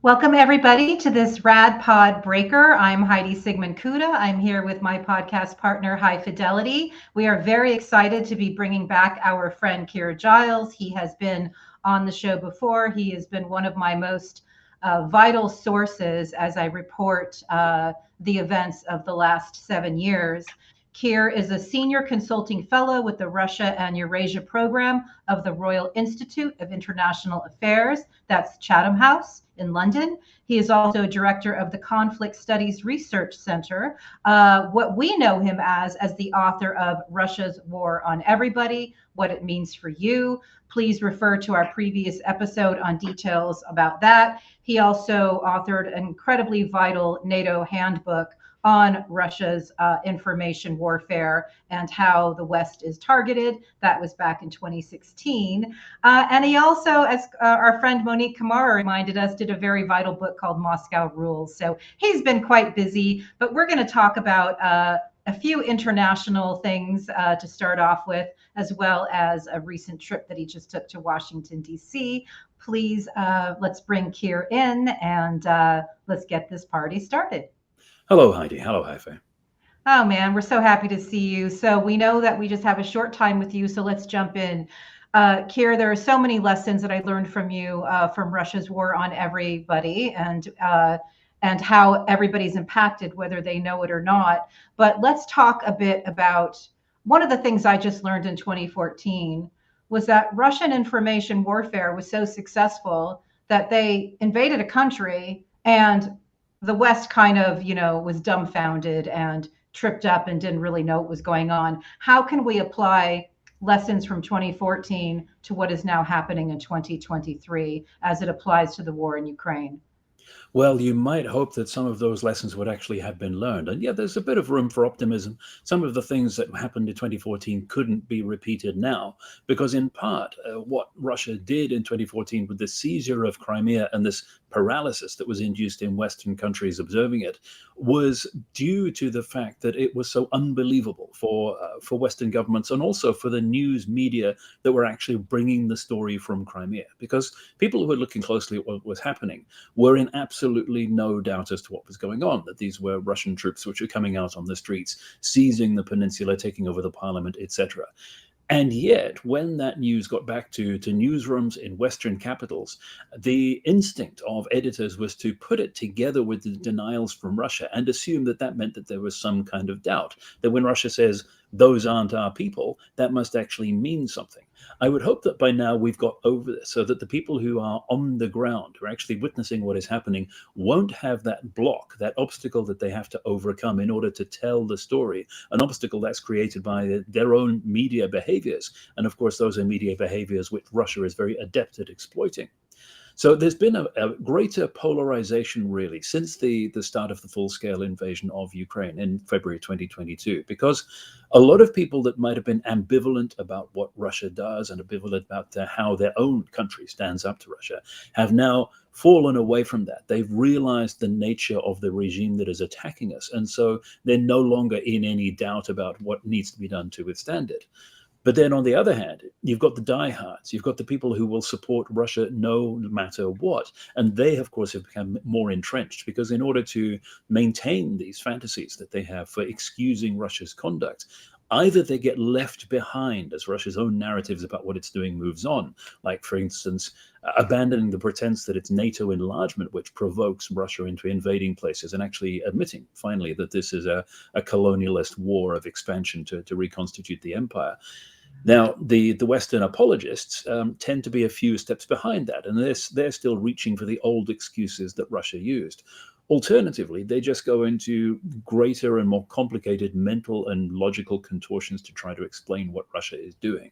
Welcome, everybody, to this Rad Pod Breaker. I'm Heidi Sigmund Kuda. I'm here with my podcast partner, High Fidelity. We are very excited to be bringing back our friend Keir Giles. He has been on the show before. He has been one of my most vital sources as I report the events of the last 7 years. Keir is a senior consulting fellow with the Russia and Eurasia program of the Royal Institute of International Affairs. That's Chatham House in London. He is also director of the Conflict Studies Research Center. What we know him as the author of Russia's War on Everybody, What It Means for You. Please refer to our previous episode on details about that. He also authored an incredibly vital NATO handbook on Russia's information warfare and how the West is targeted. That was back in 2016. And he also, as our friend Monique Kamara reminded us, did a very vital book called Moscow Rules. So he's been quite busy, but we're going to talk about a few international things to start off with, as well as a recent trip that he just took to Washington, D.C. Please, let's bring Keir in and let's get this party started. Hello, Heidi. Hello, Haifa. Oh man, we're so happy to see you. So we know that we just have a short time with you, so let's jump in. Keir, there are so many lessons that I learned from you from Russia's war on everybody and how everybody's impacted, whether they know it or not. But let's talk a bit about one of the things I just learned in 2014 was that Russian information warfare was so successful that they invaded a country and the West kind of, was dumbfounded and tripped up and didn't really know what was going on. How can we apply lessons from 2014 to what is now happening in 2023 as it applies to the war in Ukraine? Well, you might hope that some of those lessons would actually have been learned. And yeah, there's a bit of room for optimism. Some of the things that happened in 2014 couldn't be repeated now, because in part, what Russia did in 2014 with the seizure of Crimea and this paralysis that was induced in Western countries observing it was due to the fact that it was so unbelievable for Western governments and also for the news media that were actually bringing the story from Crimea. Because people who were looking closely at what was happening were in absolutely no doubt as to what was going on, that these were Russian troops which were coming out on the streets, seizing the peninsula, taking over the parliament, etc. And yet, when that news got back to newsrooms in Western capitals, the instinct of editors was to put it together with the denials from Russia and assume that that meant that there was some kind of doubt, that when Russia says, those aren't our people, that must actually mean something. I would hope that by now we've got over this so that the people who are on the ground, who are actually witnessing what is happening, won't have that block, that obstacle that they have to overcome in order to tell the story, an obstacle that's created by their own media behaviors. And of course, those are media behaviors which Russia is very adept at exploiting. So there's been a greater polarization, really, since the start of the full-scale invasion of Ukraine in February 2022, because a lot of people that might have been ambivalent about what Russia does and ambivalent about how their own country stands up to Russia have now fallen away from that. They've realized the nature of the regime that is attacking us. And so they're no longer in any doubt about what needs to be done to withstand it. But then on the other hand, you've got the diehards, you've got the people who will support Russia no matter what. And they, of course, have become more entrenched because in order to maintain these fantasies that they have for excusing Russia's conduct, either they get left behind as Russia's own narratives about what it's doing moves on, like, for instance, abandoning the pretense that it's NATO enlargement which provokes Russia into invading places and actually admitting, finally, that this is a colonialist war of expansion to reconstitute the empire. Now, the Western apologists tend to be a few steps behind that, and they're still reaching for the old excuses that Russia used. Alternatively, they just go into greater and more complicated mental and logical contortions to try to explain what Russia is doing.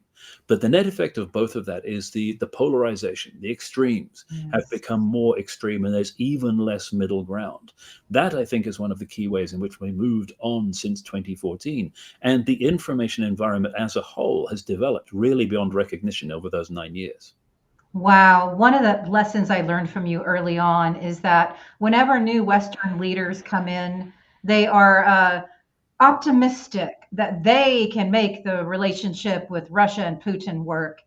But the net effect of both of that is the polarization, the extremes have Yes. become more extreme, and there's even less middle ground. That, I think, is one of the key ways in which we moved on since 2014. And the information environment as a whole has developed really beyond recognition over those 9 years. Wow. One of the lessons I learned from you early on is that whenever new Western leaders come in, they are optimistic that they can make the relationship with Russia and Putin work.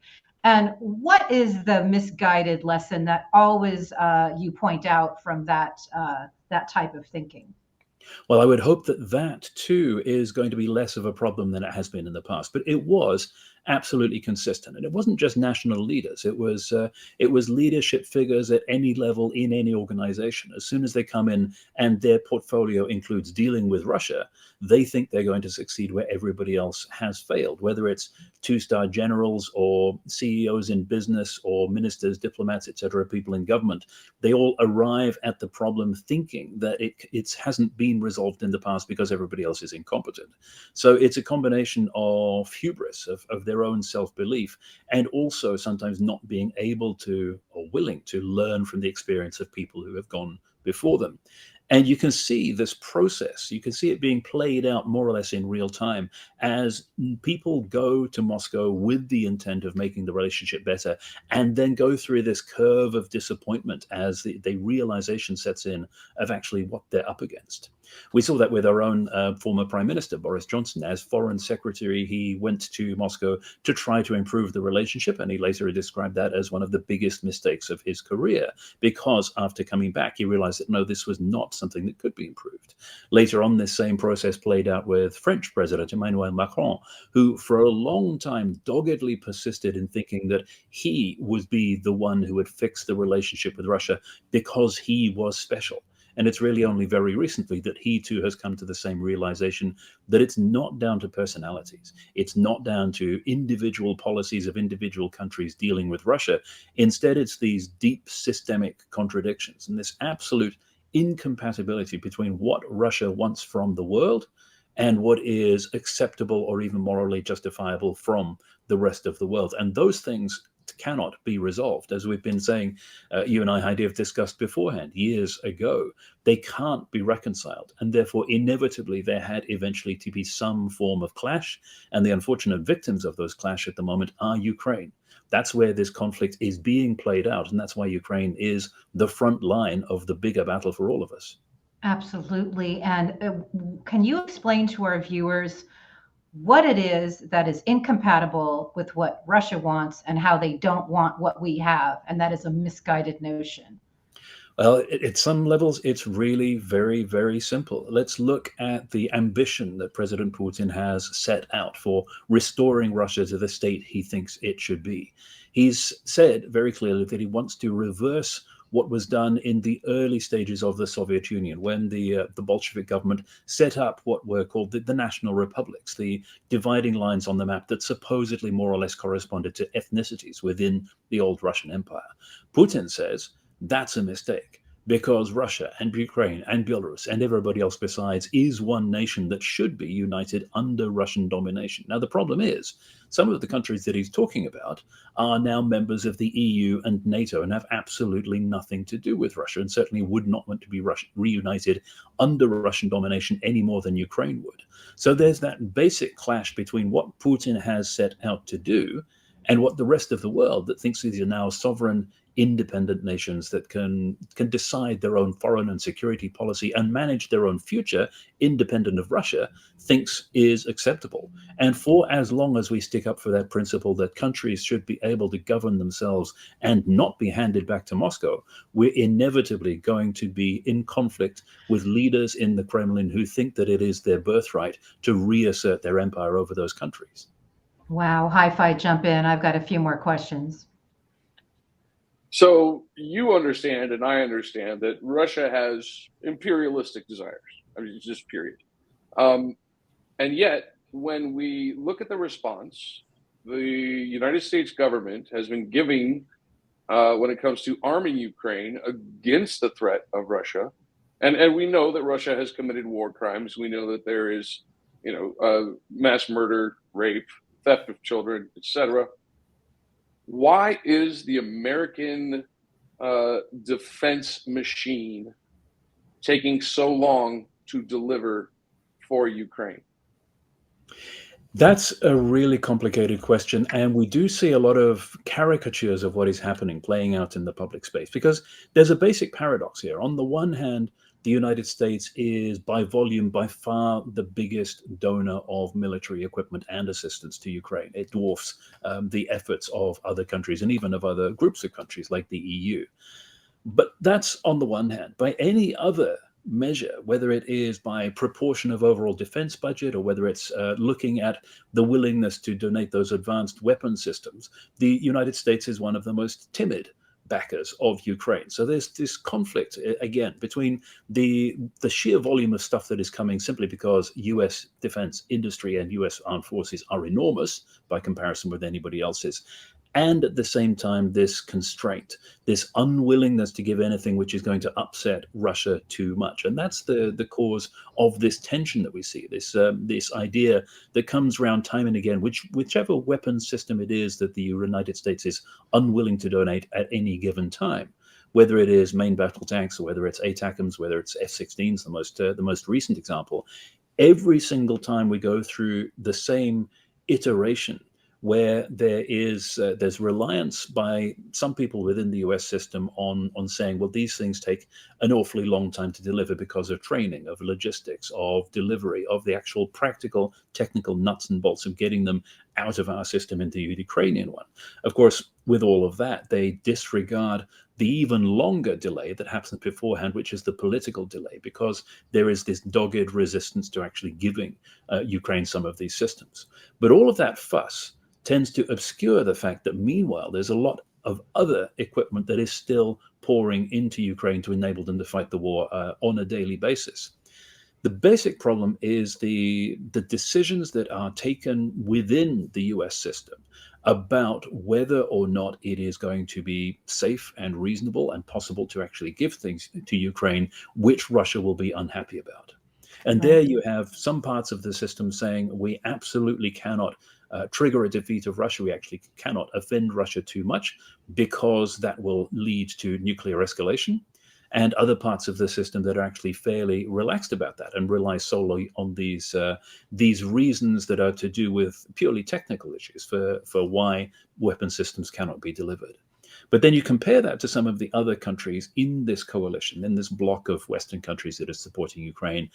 And what is the misguided lesson that always you point out from that type of thinking? Well, I would hope that that too is going to be less of a problem than it has been in the past. But it was absolutely consistent, and it wasn't just national leaders. It was leadership figures at any level in any organization. As soon as they come in and their portfolio includes dealing with Russia, they think they're going to succeed where everybody else has failed. Whether it's two-star generals or CEOs in business or ministers, diplomats, etc., people in government, they all arrive at the problem thinking that it hasn't been resolved in the past because everybody else is incompetent. So it's a combination of hubris, of their own self-belief, and also sometimes not being able to or willing to learn from the experience of people who have gone before them. And you can see this process, you can see it being played out more or less in real time as people go to Moscow with the intent of making the relationship better, and then go through this curve of disappointment as the realization sets in of actually what they're up against. We saw that with our own former Prime Minister, Boris Johnson. As Foreign Secretary, he went to Moscow to try to improve the relationship, and he later described that as one of the biggest mistakes of his career, because after coming back, he realized that no, this was not something that could be improved. Later on, this same process played out with French President Emmanuel Macron, who for a long time doggedly persisted in thinking that he would be the one who would fix the relationship with Russia because he was special. And it's really only very recently that he too has come to the same realization that it's not down to personalities. It's not down to individual policies of individual countries dealing with Russia. Instead, it's these deep systemic contradictions and this absolute incompatibility between what Russia wants from the world and what is acceptable or even morally justifiable from the rest of the world. And those things cannot be resolved. As we've been saying, you and I, Heidi, have discussed beforehand, years ago, they can't be reconciled. And therefore, inevitably, there had eventually to be some form of clash. And the unfortunate victims of those clash at the moment are Ukraine. That's where this conflict is being played out. And that's why Ukraine is the front line of the bigger battle for all of us. Absolutely. And can you explain to our viewers what it is that is incompatible with what Russia wants and how they don't want what we have? And that is a misguided notion. Well, at some levels, it's really very, very simple. Let's look at the ambition that President Putin has set out for restoring Russia to the state he thinks it should be. He's said very clearly that he wants to reverse what was done in the early stages of the Soviet Union, when the Bolshevik government set up what were called the national republics, the dividing lines on the map that supposedly more or less corresponded to ethnicities within the old Russian Empire. Putin says that's a mistake, because Russia and Ukraine and Belarus and everybody else besides is one nation that should be united under Russian domination. Now, the problem is some of the countries that he's talking about are now members of the EU and NATO and have absolutely nothing to do with Russia, and certainly would not want to be reunited under Russian domination any more than Ukraine would. So there's that basic clash between what Putin has set out to do and what the rest of the world that thinks these are now sovereign, independent nations that can decide their own foreign and security policy and manage their own future independent of Russia thinks is acceptable. And for as long as we stick up for that principle that countries should be able to govern themselves and not be handed back to Moscow, we're inevitably going to be in conflict with leaders in the Kremlin who think that it is their birthright to reassert their empire over those countries. Wow. Hi-Fi, jump in. I've got a few more questions. So you understand, and I understand, that Russia has imperialistic desires. I mean, it's just period. And yet, when we look at the response, the United States government has been giving, when it comes to arming Ukraine against the threat of Russia. And we know that Russia has committed war crimes. We know that there is, mass murder, rape, theft of children, etc. Why is the American defense machine taking so long to deliver for Ukraine? That's a really complicated question. And we do see a lot of caricatures of what is happening playing out in the public space, because there's a basic paradox here. On the one hand, the United States is by volume by far the biggest donor of military equipment and assistance to Ukraine. It dwarfs the efforts of other countries and even of other groups of countries like the EU. But that's on the one hand. By any other measure, whether it is by proportion of overall defense budget or whether it's looking at the willingness to donate those advanced weapon systems, the United States is one of the most timid backers of Ukraine. So there's this conflict again between the sheer volume of stuff that is coming simply because US defense industry and US armed forces are enormous by comparison with anybody else's, and at the same time this constraint, this unwillingness to give anything which is going to upset Russia too much. And that's the cause of this tension that we see, this idea that comes around time and again, whichever weapon system it is that the United States is unwilling to donate at any given time, whether it is main battle tanks or whether it's ATACMS, whether it's F-16s, the most recent example, every single time we go through the same iteration where there's reliance by some people within the US system on saying, well, these things take an awfully long time to deliver because of training, of logistics, of delivery, of the actual practical technical nuts and bolts of getting them out of our system into the Ukrainian one. Of course, with all of that, they disregard the even longer delay that happens beforehand, which is the political delay, because there is this dogged resistance to actually giving Ukraine some of these systems. But all of that fuss tends to obscure the fact that meanwhile there's a lot of other equipment that is still pouring into Ukraine to enable them to fight the war on a daily basis. The basic problem is the decisions that are taken within the US system about whether or not it is going to be safe and reasonable and possible to actually give things to Ukraine, which Russia will be unhappy about. And there you have some parts of the system saying we absolutely cannot trigger a defeat of Russia. We actually cannot offend Russia too much because that will lead to nuclear escalation. And other parts of the system that are actually fairly relaxed about that and rely solely on these reasons that are to do with purely technical issues for why weapon systems cannot be delivered. But then you compare that to some of the other countries in this coalition, in this bloc of Western countries that are supporting Ukraine,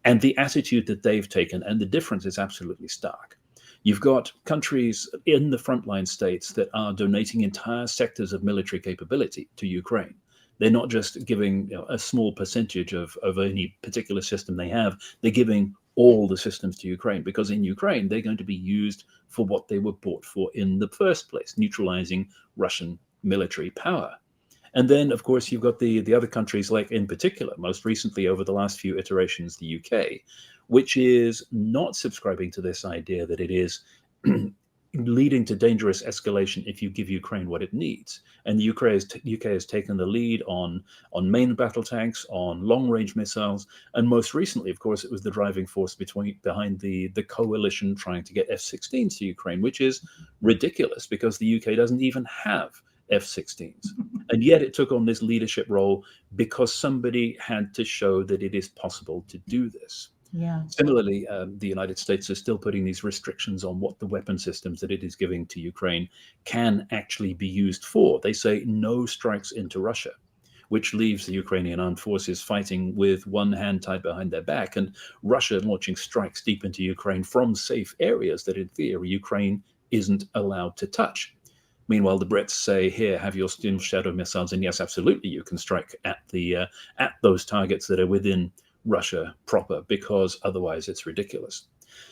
and the attitude that they've taken, and the difference is absolutely stark. You've got countries in the frontline states that are donating entire sectors of military capability to Ukraine. They're not just giving a small percentage of any particular system they have. They're giving all the systems to Ukraine because in Ukraine, they're going to be used for what they were bought for in the first place, neutralizing Russian military power. And then, of course, you've got the other countries, like in particular, most recently over the last few iterations, the UK, which is not subscribing to this idea that it is leading to dangerous escalation if you give Ukraine what it needs. And the UK has taken the lead on main battle tanks, on long-range missiles, and most recently, of course, it was the driving force behind the coalition trying to get F-16s to Ukraine, which is ridiculous because the UK doesn't even have F-16s. And yet it took on this leadership role because somebody had to show that it is possible to do this. Yeah. Similarly, the United States is still putting these restrictions on what the weapon systems that it is giving to Ukraine can actually be used for. They say no strikes into Russia, which leaves the Ukrainian armed forces fighting with one hand tied behind their back and Russia launching strikes deep into Ukraine from safe areas that in theory Ukraine isn't allowed to touch. Meanwhile, the Brits say, here, have your Steel Shadow missiles, and yes, absolutely, you can strike at those targets that are within Russia proper, because otherwise it's ridiculous.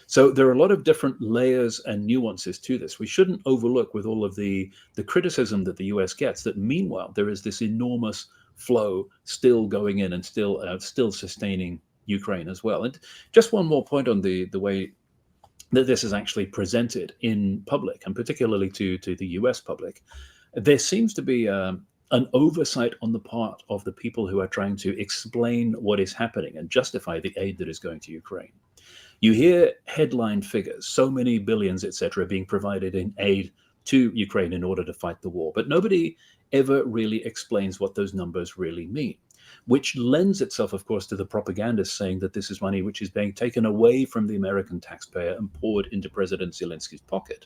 So there are a lot of different layers and nuances to this. We shouldn't overlook with all of the criticism that the US gets that meanwhile there is this enormous flow still going in and still sustaining Ukraine as well. And just one more point on the way that this is actually presented in public, and particularly to the US public. There seems to be an oversight on the part of the people who are trying to explain what is happening and justify the aid that is going to Ukraine. You hear headline figures, so many billions, etc., being provided in aid to Ukraine in order to fight the war, but nobody ever really explains what those numbers really mean, which lends itself, of course, to the propagandists saying that this is money which is being taken away from the American taxpayer and poured into President Zelensky's pocket.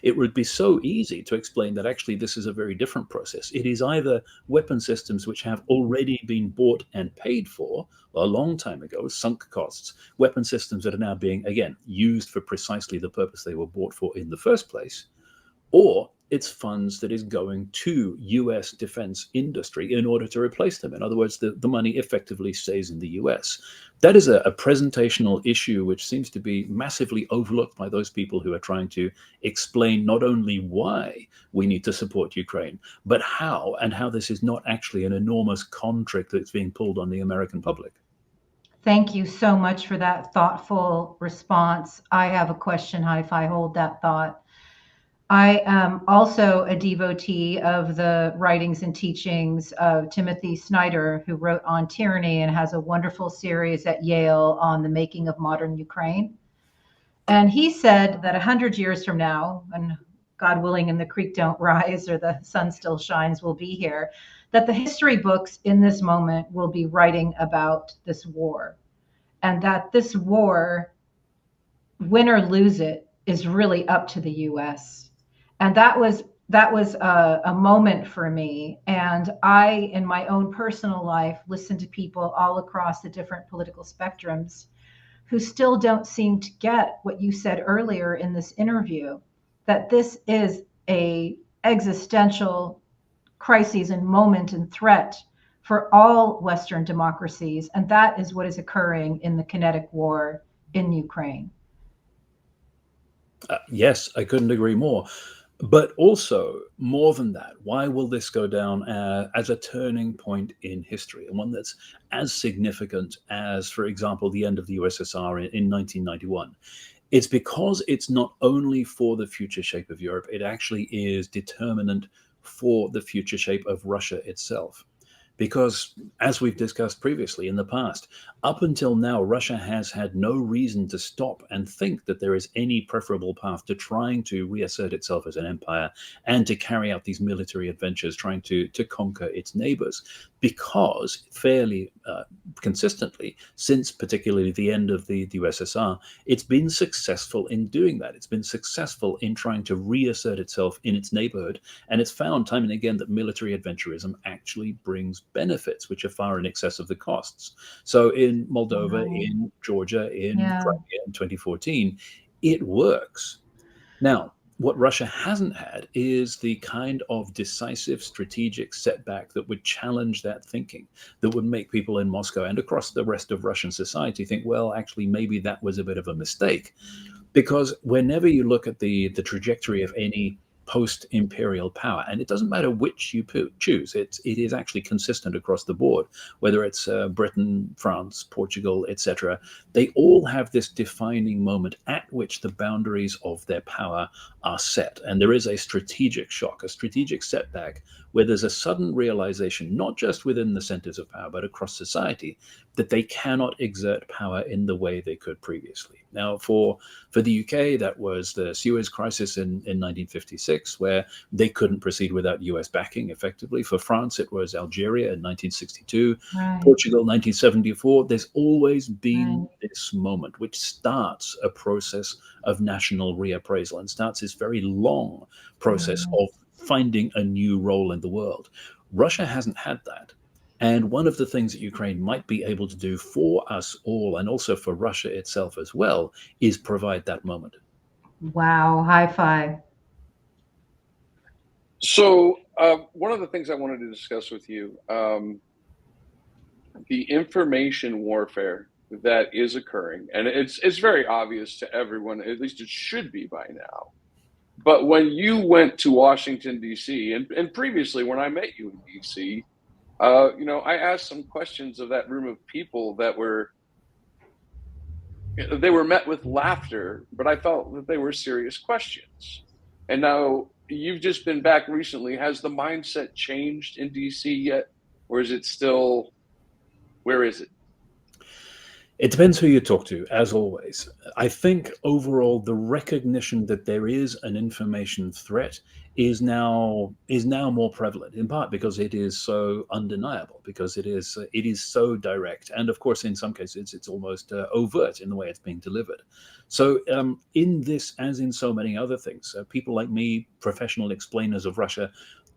It would be so easy to explain that actually this is a very different process. It is either weapon systems which have already been bought and paid for a long time ago, sunk costs, weapon systems that are now being, again, used for precisely the purpose they were bought for in the first place, or it's funds that is going to US defense industry in order to replace them. In other words, the money effectively stays in the US. That is a presentational issue which seems to be massively overlooked by those people who are trying to explain not only why we need to support Ukraine, but how, and how this is not actually an enormous con trick that's being pulled on the American public. Thank you so much for that thoughtful response. I have a question, Hi-Fi. Hold that thought. I am also a devotee of the writings and teachings of Timothy Snyder, who wrote on tyranny and has a wonderful series at Yale on the making of modern Ukraine. And he said that 100 years from now, and God willing, and the creek don't rise or the sun still shines, will be here, that the history books in this moment will be writing about this war. And that this war, win or lose it, is really up to the US. And that was a moment for me. And I, in my own personal life, listened to people all across the different political spectrums who still don't seem to get what you said earlier in this interview, that this is a existential crisis and moment and threat for all Western democracies. And that is what is occurring in the kinetic war in Ukraine. Yes, I couldn't agree more. But also, more than that, why will this go down as a turning point in history, and one that's as significant as, for example, the end of the USSR in 1991? It's because it's not only for the future shape of Europe, it actually is determinant for the future shape of Russia itself. Because, as we've discussed previously in the past, up until now, Russia has had no reason to stop and think that there is any preferable path to trying to reassert itself as an empire and to carry out these military adventures, trying to conquer its neighbors. Because fairly consistently, since particularly the end of the USSR, it's been successful in doing that. It's been successful in trying to reassert itself in its neighborhood. And it's found time and again that military adventurism actually brings benefits which are far in excess of the costs. So in Moldova, in Georgia, in Crimea in 2014, it works. Now, what Russia hasn't had is the kind of decisive strategic setback that would challenge that thinking, that would make people in Moscow and across the rest of Russian society think, well, actually, maybe that was a bit of a mistake. Because whenever you look at the trajectory of any post-imperial power, and it doesn't matter which you choose, it is actually consistent across the board, whether it's Britain, France, Portugal, etc. They all have this defining moment at which the boundaries of their power are set, and there is a strategic shock, a strategic setback, where there's a sudden realization, not just within the centers of power, but across society, that they cannot exert power in the way they could previously. Now, for the UK, that was the Suez Crisis in 1956, where they couldn't proceed without US backing effectively. For France, it was Algeria in 1962, Portugal 1974. There's always been this moment which starts a process of national reappraisal and starts this very long process of finding a new role in the world. Russia hasn't had that. And one of the things that Ukraine might be able to do for us all, and also for Russia itself as well, is provide that moment. Wow, high five. So one of the things I wanted to discuss with you, the information warfare that is occurring, and it's very obvious to everyone, at least it should be by now. But when you went to Washington, D.C., and previously when I met you in D.C., I asked some questions of that room of people that were met with laughter, but I felt that they were serious questions. And now you've just been back recently. Has the mindset changed in DC yet? Or is it still, where is it? It depends who you talk to, as always. I think overall the recognition that there is an information threat is now more prevalent, in part because it is so undeniable, because it is so direct, and of course in some cases it's almost overt in the way it's being delivered. So in this, as in so many other things, people like me, professional explainers of Russia,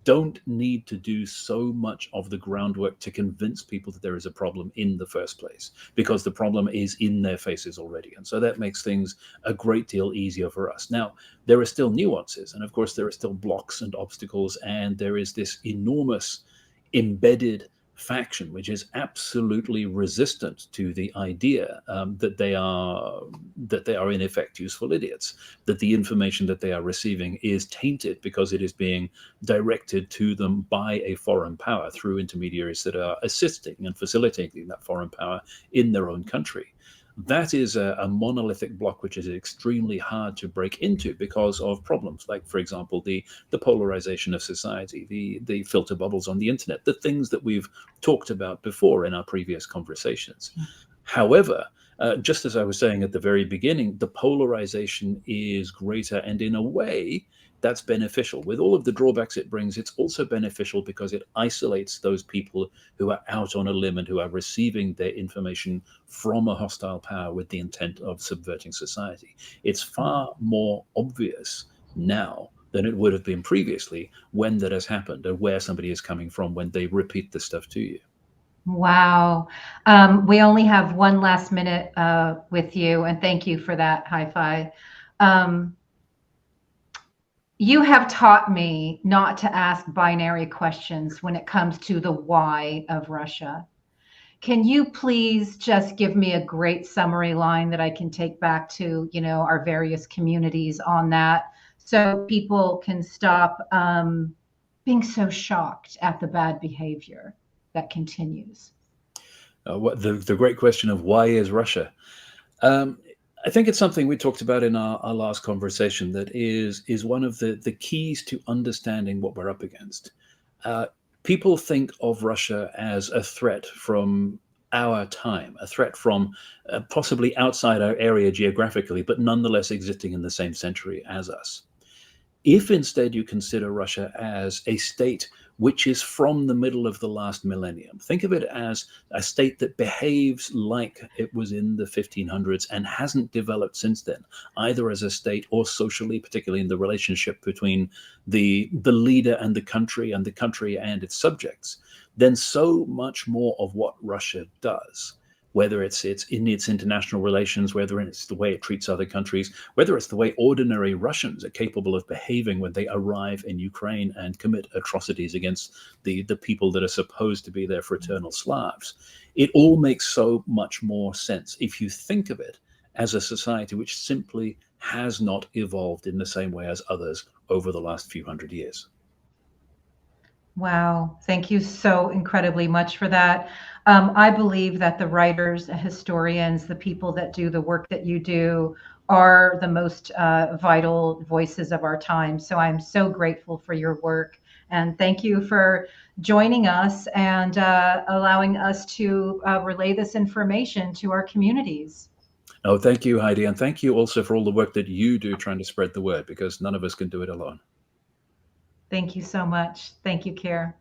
don't need to do so much of the groundwork to convince people that there is a problem in the first place, because the problem is in their faces already. And so that makes things a great deal easier for us. Now, there are still nuances, and of course, there are still blocks and obstacles, and there is this enormous embedded faction which is absolutely resistant to the idea that they are in effect useful idiots, that the information that they are receiving is tainted because it is being directed to them by a foreign power through intermediaries that are assisting and facilitating that foreign power in their own country. That is a monolithic block which is extremely hard to break into because of problems like, for example, the polarization of society, the filter bubbles on the internet, the things that we've talked about before in our previous conversations. However, just as I was saying at the very beginning, the polarization is greater, and in a way, that's beneficial. With all of the drawbacks it brings, it's also beneficial because it isolates those people who are out on a limb and who are receiving their information from a hostile power with the intent of subverting society. It's far more obvious now than it would have been previously when that has happened, and where somebody is coming from when they repeat this stuff to you. Wow. We only have one last minute with you, and thank you for that, Hi-Fi. You have taught me not to ask binary questions when it comes to the why of Russia. Can you please just give me a great summary line that I can take back to, our various communities on that, so people can stop being so shocked at the bad behavior that continues? The great question of why is Russia? I think it's something we talked about in our last conversation that is one of the keys to understanding what we're up against. People think of Russia as a threat from our time, a threat from possibly outside our area geographically, but nonetheless existing in the same century as us. If instead you consider Russia as a state which is from the middle of the last millennium, think of it as a state that behaves like it was in the 1500s and hasn't developed since then, either as a state or socially, particularly in the relationship between the leader and the country and its subjects, then so much more of what Russia does, whether it's in its international relations, whether it's the way it treats other countries, whether it's the way ordinary Russians are capable of behaving when they arrive in Ukraine and commit atrocities against the people that are supposed to be their fraternal Slavs. It all makes so much more sense if you think of it as a society which simply has not evolved in the same way as others over the last few hundred years. Wow, thank you so incredibly much for that. I believe that the writers, historians, the people that do the work that you do are the most vital voices of our time. So I'm so grateful for your work. And thank you for joining us and allowing us to relay this information to our communities. Oh, thank you, Heidi. And thank you also for all the work that you do trying to spread the word, because none of us can do it alone. Thank you so much. Thank you, Keir.